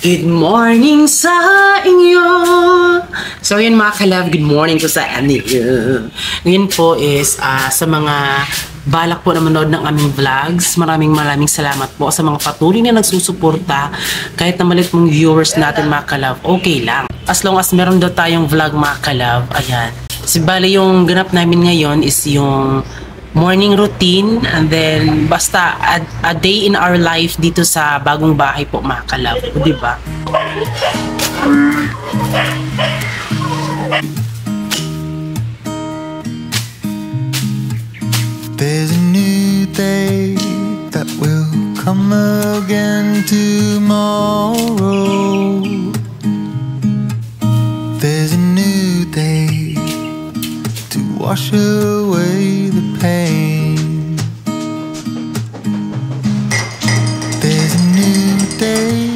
Good morning sa inyo! So yun mga kalab, good morning po sa inyo. Ngayon po is sa mga balak po na manood ng aming vlogs. Maraming salamat po sa mga patuloy na nagsusuporta. Kahit na malit mong viewers natin mga kalab, okay lang. As long as meron daw tayong vlog mga kalab, ayan. Si bali yung ganap namin ngayon is yung morning routine and then basta a day in our life dito sa bagong bahay po mga kalab, di ba? There's a new day that will come again tomorrow. There's a new day to wash away the pain. There's a new day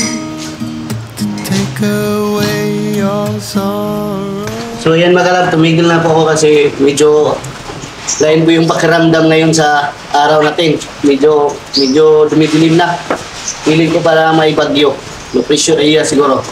to take away your sorrow. So yan mga kalab, tumigil na po ako kasi medyo lain po yung pakiramdam ngayon sa araw natin. Medyo dumidilim na. Piling ko para may bagyo. No pressure iya siguro.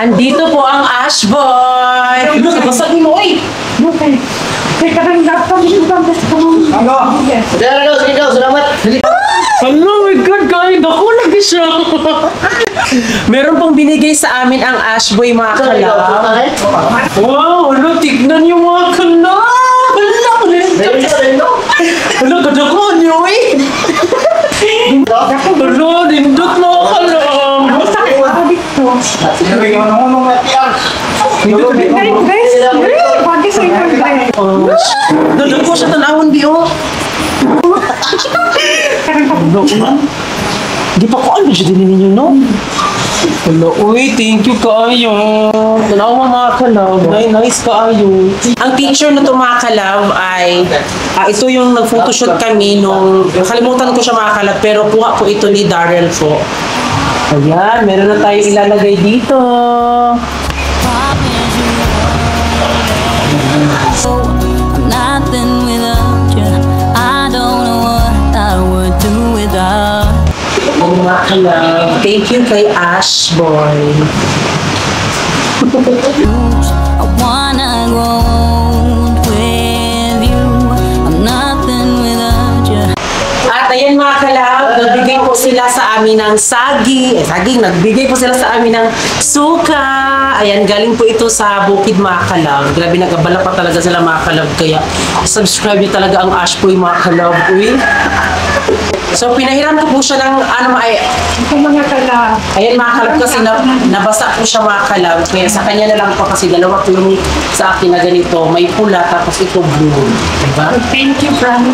Andito po ang Ash Boy! Basag mo, oy! Okay. Teka lang, dapat dito ang best ko. Ano? Sige daw, salamat. Oh my God, guys! Ako lagi siya! Meron pong binigay sa amin ang Ash Boy mga kalab. Wow! Ano, tignan niyo mga kalab! Ano, kadakon niyo eh! Ano, nindot mga kalab! Dadang ko sa tanawon, Bio. Di pa ko ano siya din ninyo, no? Hello, uy, thank you kaayo. Tanawa mga kalab, nice kaayo. Ang picture na to mga kalab ay ito yung nag-photoshoot kami nung nakalimutan ko siya mga kalab, pero kuha po ito ni Darrell po. Ayan, meron na tayong ilalagay dito. Nothing without you. I don't know what I would do without. Mga kalab, thank you kay Ash Boy. I wanna go with you. I'm nothing without you. At ayan mga kalab, nagbigay po sila sa amin ng nagbigay po sila sa amin ng suka. Ayan, galing po ito sa bukid mga kalab. Grabe, nagabala pa talaga sila mga kalab. Kaya subscribe nyo talaga ang Ash Boy mga kalab. Uy. So pinahiram ko po siya ng Mga kalab. ayan mga kalab kasi nabasa po siya mga kalab. Kaya sa kanya na lang po kasi dalawa po yung sa akin na ganito. May pula tapos ito blue. Diba? Thank you, Frank.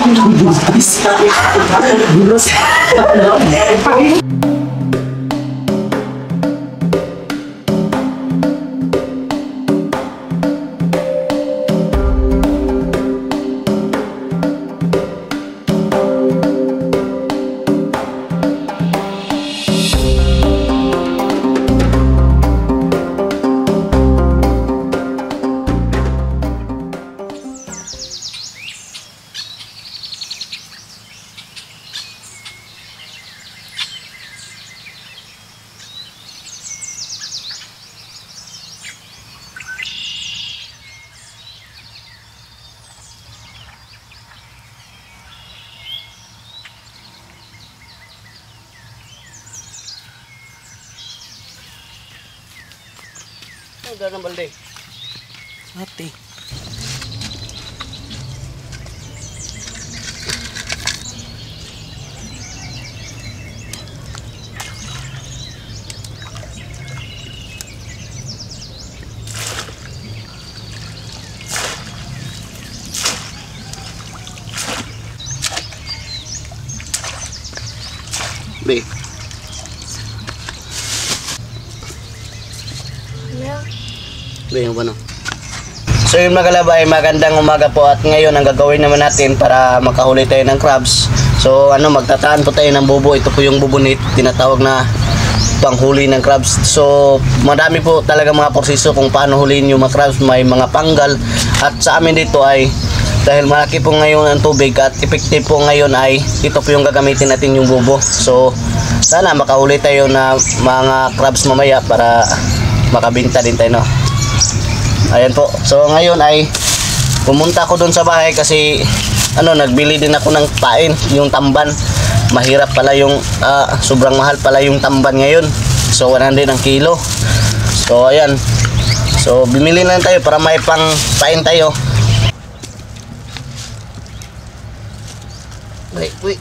Gulos. Udah ng balde. Ate. Be. Be, yung ano? So yun mga kalabay, magandang umaga po at ngayon ang gagawin naman natin para makahuli tayo ng crabs. So ano, magtataan po tayo ng bubo. Ito po yung bubunit, tinatawag na panghuli ng crabs. So madami po talaga mga proseso kung paano huliin yung mga crabs. May mga panggal at sa amin dito ay dahil malaki po ngayon ang tubig at effective po ngayon ay ito po yung gagamitin natin yung bubo. So sana makahuli tayo na mga crabs mamaya para makabinta din tayo, no? Ayan po. So ngayon ay pumunta ako doon sa bahay kasi ano, nagbili din ako ng pain, yung tamban. Mahirap pala yung sobrang mahal pala yung tamban ngayon. So 100 ang kilo. So ayan. So bumili na tayo para may pang pain tayo. Wait.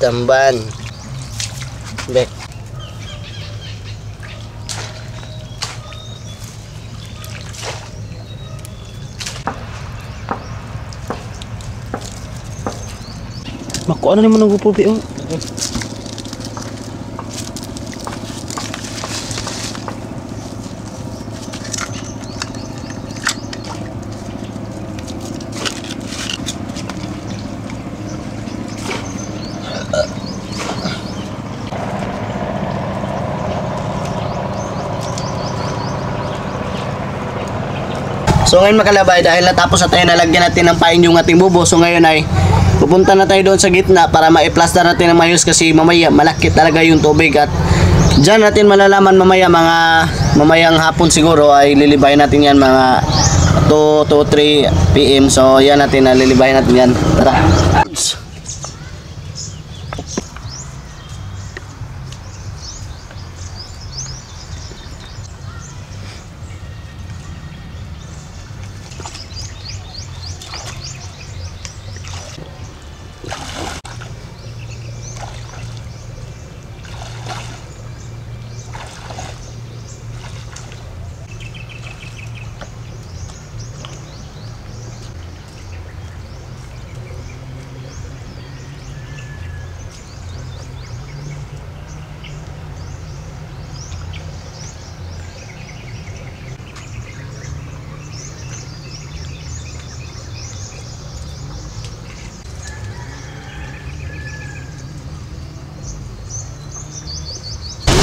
Tamban. Be. Mako, ano naman ang gupupi? Oh. So ngayon makalabay, dahil natapos na tayo, nalagyan natin ng pain yung ating bubo. So ngayon ay pupunta na tayo doon sa gitna para ma-plaster natin ng mayos kasi mamaya malaki talaga yung tubig at dyan natin malalaman mamaya, mamayang hapon siguro ay lilibahin natin yan mga 2 to 3 PM. So yan natin, lilibahin natin yan. Tara.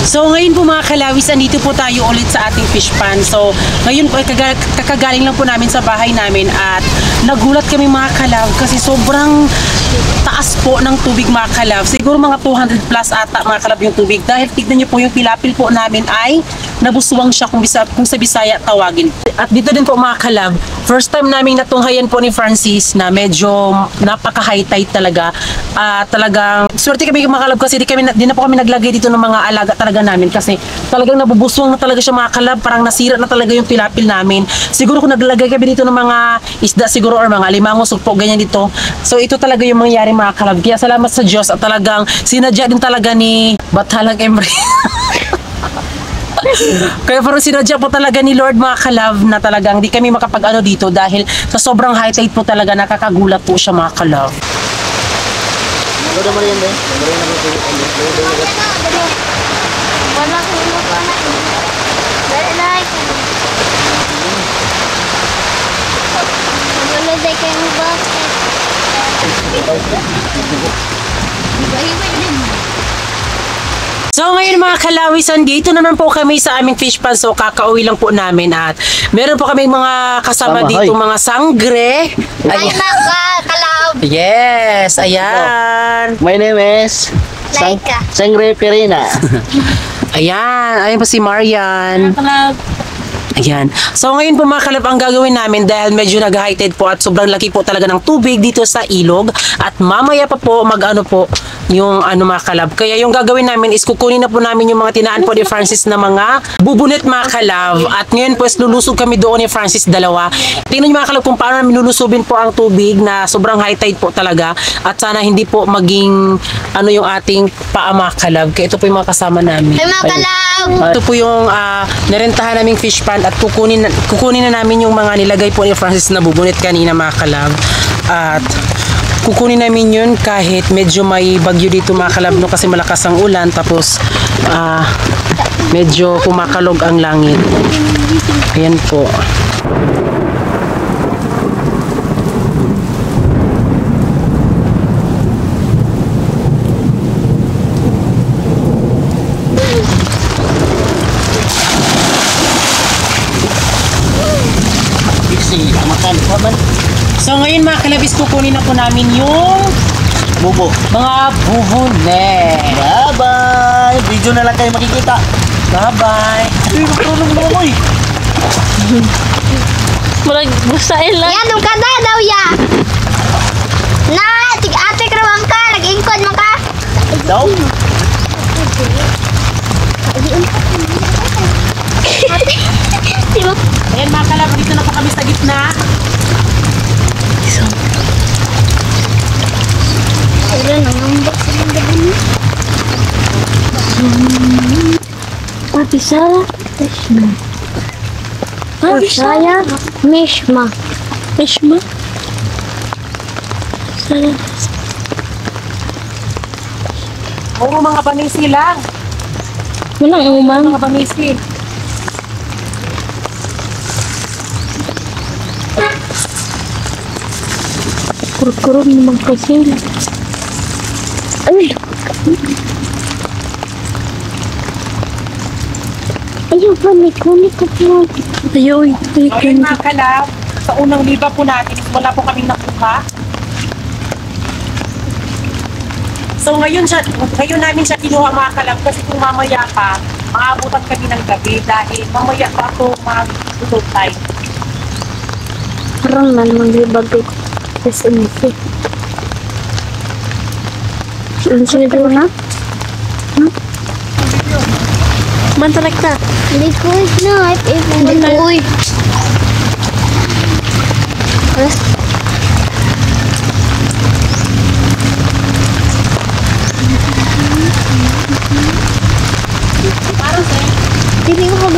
So ngayon po mga kalawis, andito po tayo ulit sa ating fish pan. So ngayon po ay kakagaling lang po namin sa bahay namin at nagulat kami mga kalaw kasi sobrang taas po ng tubig mga kalaw. Siguro mga 200 plus ata mga kalaw yung tubig dahil tignan nyo po yung tilapil po namin ay nabuswang siya kung sa Bisaya tawagin. At dito din po mga kalaw, first time namin natunghayan po ni Francis na medyo napaka high tide talaga. Talagang swerte kami mga kalab kasi di na po kami naglagay dito ng mga alaga talaga namin kasi talagang nabubuswang na talaga siya mga kalab, parang nasira na talaga yung tilapil namin. Siguro kung naglagay kami dito ng mga isda siguro or mga limango, sugpo, ganyan dito. So ito talaga yung mangyayari mga kalab. Kaya salamat sa Diyos at talagang sinadya din talaga ni Batalang Emre. Kaya parang sinadya po talaga ni Lord mga kalab na talagang di kami makapag-ano dito dahil sa sobrang high tide po talaga nakakagulat po siya mga kalab. So ngayon mga kalawisan, dito naman po kami sa aming fish pan. So kakauwi lang po namin at meron po kami mga kasama dito, mga sangre. Ay, mga kalab. Yes, ayan. My name is Laika. Sangre Perina. Ayan po si Marian. Ayan. So ngayon po mga kalab, ang gagawin namin dahil medyo nag-high tide po at sobrang laki po talaga ng tubig dito sa ilog at mamaya pa po mag-ano po, yung ano mga kalab. Kaya yung gagawin namin is kukunin na po namin yung mga tinaan po ni Francis na mga bubunit mga kalab. At ngayon po is lulusog kami doon ni Francis dalawa. Tingnan nyo mga kalab kung paano namin lulusubin po ang tubig na sobrang high tide po talaga. At sana hindi po maging ano yung ating paa mga kalab. Kaya ito po yung mga kasama namin. Ay, mga kalab! Ito po yung narentahan naming fish pond at kukunin na namin yung mga nilagay po ni Francis na bubunit kanina mga kalab. At kukunin namin yun kahit medyo may bagyo dito mga kalab no, kasi malakas ang ulan tapos medyo kumakalog ang langit. Ayan po. So ngayon mga kalabis, kukunin na po namin yung Bubo. mga bubunet. Bye-bye! Video na lang kayo makikita. Bye-bye! Ay, natulog na mo eh. Murag busain lang. Yan, nung kada daw ya! Na, ate karawang ka, nag-ingkod mo ka! Daw? Diba? Ayan mga kalab, dito na po kami sa gitna. Wala nangambak sa mga gabi. Papisala, Mishma. Papisaya, Mishma. Mishma. Sana. Oo, mga banisi lang. Walang umang. Mga banisi. Kurot-kurot naman kasi. Ay! Ayaw ba, may kunik ka po. Ayaw, So yun mga kalab, sa unang liba po natin, wala po kaming nakuha. So ngayon namin siya kinuha mga kalab kasi kung mamaya pa, maabutan kami ng gabi dahil mamaya pa ako mag-tulog time. Parang na naman libag ko. Kasi umisi. Sunod ko na? Mantalag ta. Hindi ko na. Hindi ko. Uy. Hindi ko ka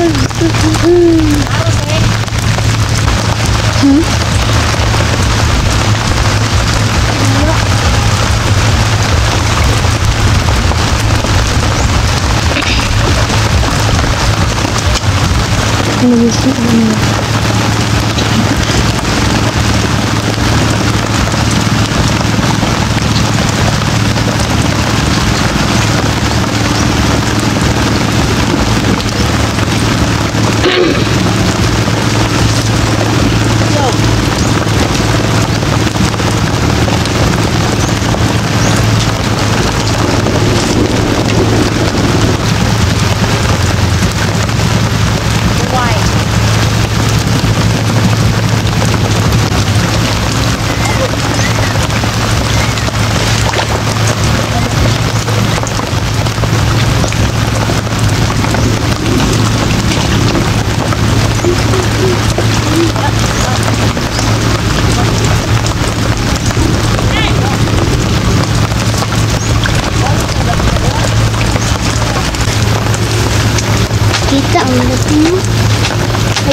Kita ang dating mo.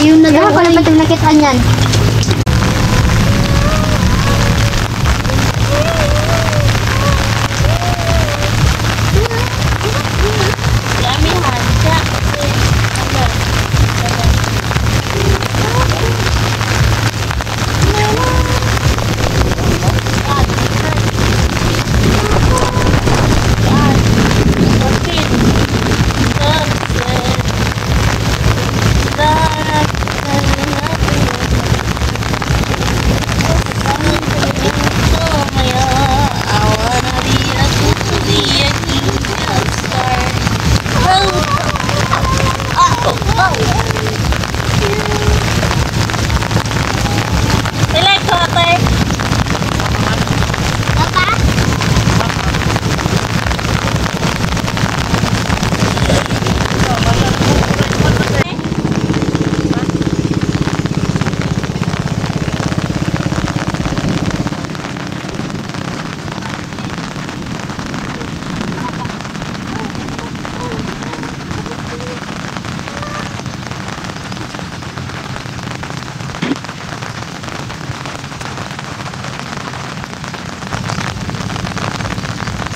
Ayun na daw. Kaya pala nakita niyan.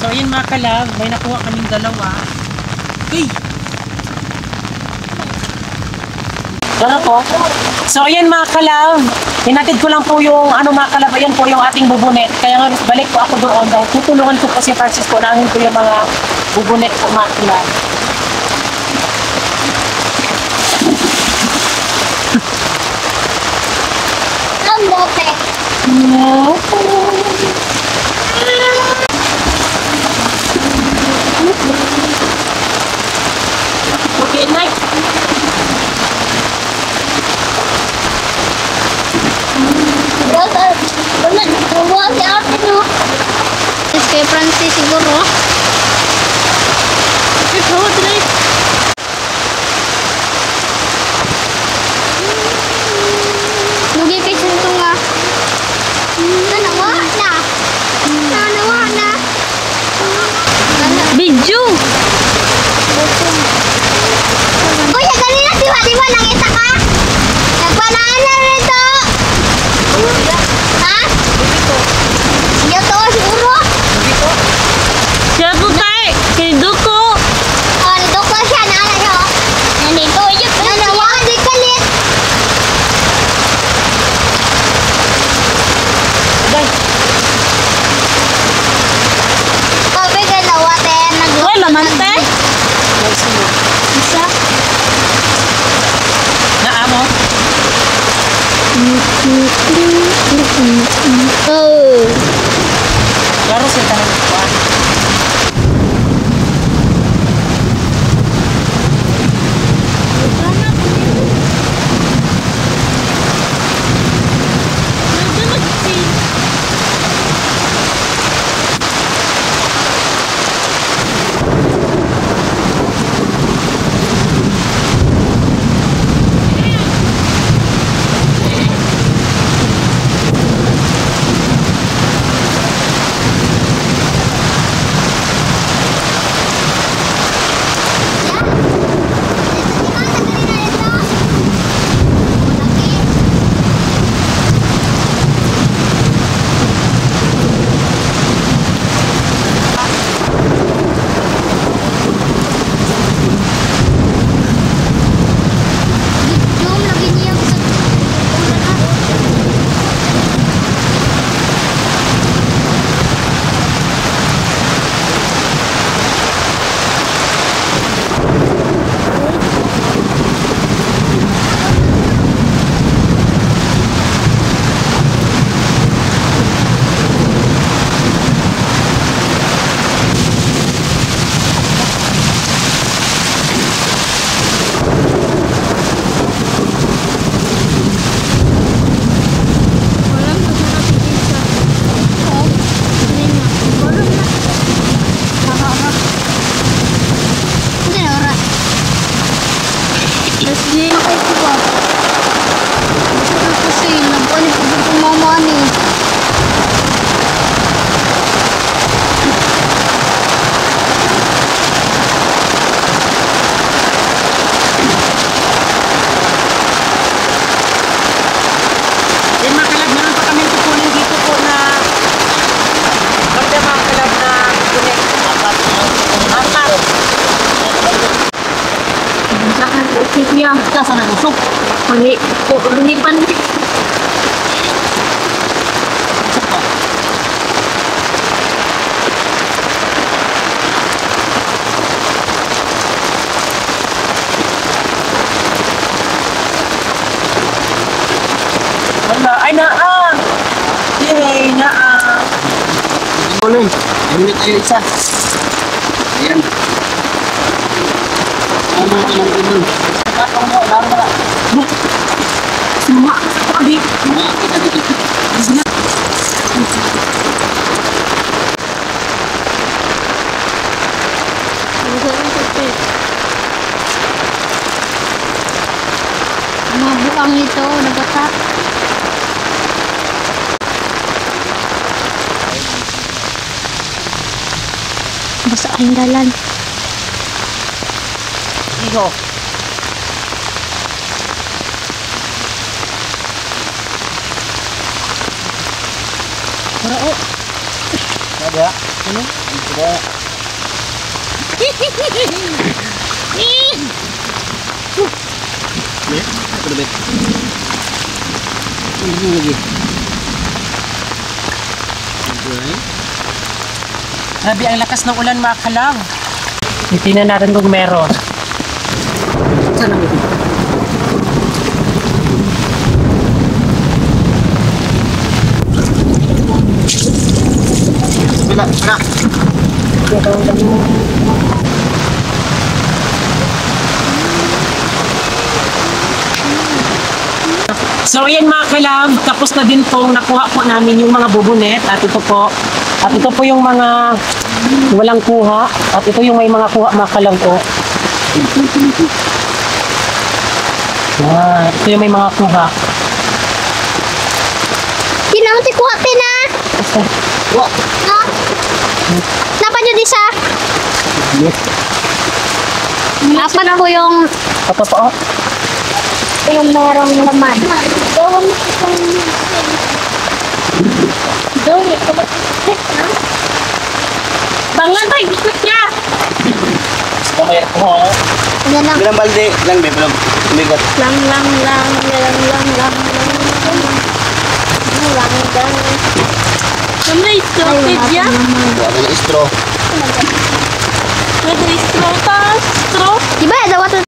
So, ayun mga kalab, may nakuha kaming dalawa. Uy! Ano po? So, ayan mga kalab, hinatid ko lang po yung mga kalab, ayan po yung ating bubunet. Kaya nga, balik po ako doon dahil tutulungan ko po si Francis po, nahin ko yung mga bubunet po mga kalab. Ang bote. Okay, night. Nawa si ate no. Yes, kay Francis siguro. Ito, dali. Lugi kay sinto nga. Nanawa na. Nanawa na. Bidyo. Kuya, kanina diwa-diwa nakita ka? Nagpanaan na rito. Ha? Iya to, siguro. Siya po tayo. Kay Duko. Oh, nito ko siya, naalala siya. Nandito, yun. Nanawa, di kalit. Kobe, ganawa, te. Uy, laman te. Isa. Naamo? Oh. Klaro siya tayo po. Niya, sa na usok. Mali, ko lunipan. Wala, ay naa! Yay, naa! Ano yun? Ayun tayo isa. Ayan. Ano ang ganun? Katong mo, laro na. Suma! Pagi! Kita dito. Mga bukang ito, nagata. Basta ang dalan. Iho! Ada. Ano? Grabe ang lakas ng ulan mga kalab. Titingnan natin kung meron. Saan ang ito? Bila, bila. So ayan mga kalab, tapos na din pong nakuha po namin yung mga bubunet at ito po yung mga walang kuha at ito yung may mga kuha mga kalab po. Ito yung may mga kuha. Tinamti kuha tina. Wah, No? Napa nyo di sa? Apat po yung Ito po. merong laman. Bangan tayo, biskuit niya. mamaya ko. Yan lang. Bilang balde lang, be, belum. Tumigot. Lang. Ano yung strawberry niya? Buat banyak istro. Ano yung straw? Diba, ada waktu.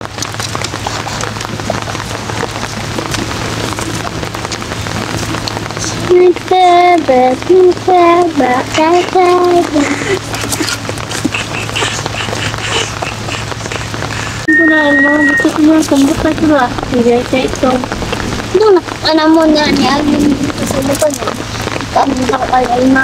Hindi na, gusto ko na, sambot na ito ba? Hindi siya ito. Doon, anak mo na ni Alvin sa bukan niya. Kami nakakay na.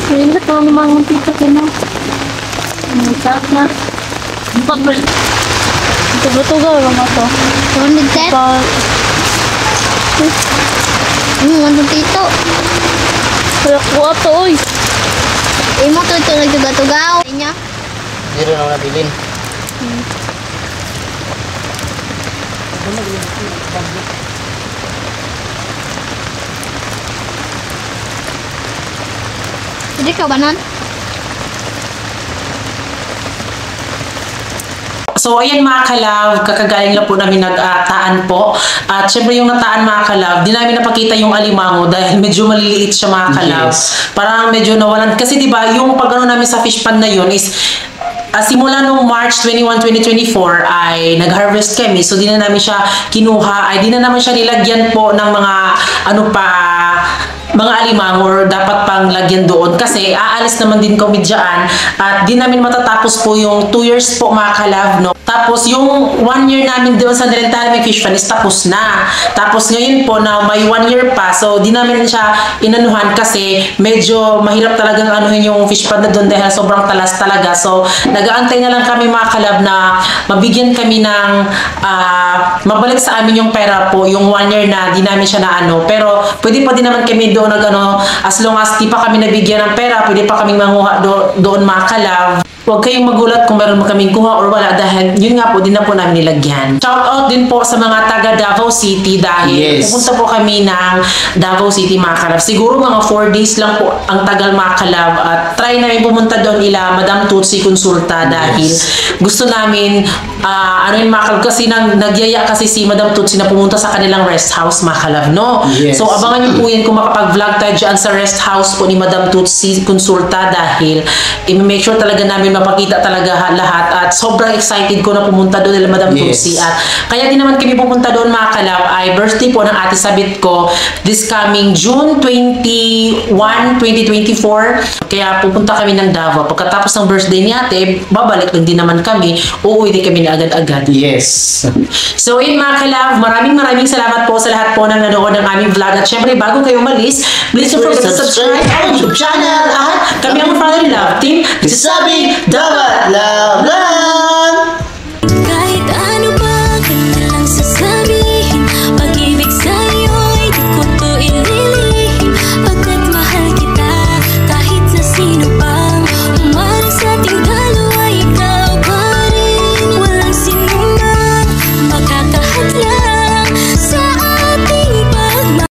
Kaya na ito, naman tita ko na. Ang saat na. Pag-break. Ito ba ito gawin mo ito? Turun din set. Nandun dito. Kaya ko ito, oy. Imo to ito nagtuga-tugaw. Niya. Hindi rin ako nabilin. Jadi ka ba nun? So, ayan mga kalab, kakagaling lang po namin nag-taan po. At syempre yung nataan mga kalab, di namin napakita yung alimango dahil medyo maliliit siya mga kalab. Yes. Parang medyo nawalan. Kasi di ba yung pag ano namin sa fish pan na yun is simula nung March 21, 2024 ay nag-harvest kami. So, di na namin siya kinuha. Ay, di na naman siya nilagyan po ng mga mga alimango or dapat pang lagyan doon kasi aalis naman din kami dyan at di namin matatapos po yung 2 years po mga kalab, no? Tapos yung 1 year namin doon sa Direntale Fish Pan is tapos na. Tapos ngayon po na may 1 year pa, so di namin siya inanuhan kasi medyo mahirap talagang anuhin yung fish pan na doon dahil sobrang talas talaga. So nag-aantay na lang kami mga kalab na mabigyan kami ng mabalik sa amin yung pera po, yung 1 year na di namin siya na ano. Pero pwede pa din naman kami doon as long as di pa kami nabigyan ng pera, pwede pa kaming manguha doon mga kalab. Huwag kayong magulat kung meron kaming kuha or wala dahil yun nga po, din na po namin nilagyan. Shout out din po sa mga taga Davao City dahil Yes. pupunta po kami ng Davao City mga kalab. Siguro mga 4 days lang po ang tagal mga kalab at try namin pumunta doon ila Madam Tutsi Consulta dahil gusto namin ano yung mga kalab kasi nagyaya kasi si Madam Tutsi na pumunta sa kanilang rest house mga kalab, no? Yes. So abangan niyo po yan kung makapag-vlog tayo dyan sa rest house po ni Madam Tutsi Consulta dahil i-make sure talaga namin mapakita talaga lahat at sobrang excited ko na pumunta doon nila Madam Tutsi at kaya din naman kami pupunta doon mga kalab ay birthday po ng ate sabit ko this coming June 21, 2024 kaya pupunta kami ng Davao pagkatapos ng birthday ni ate babalik lang din naman kami uuwi din kami na agad-agad. Yes. So yun mga kalab, maraming salamat po sa lahat po ng nanood ng aming vlog at syempre bago kayo umalis, please don't forget to subscribe our YouTube channel at kami ang Father Love Team. Nagsasabing, dapat love, love!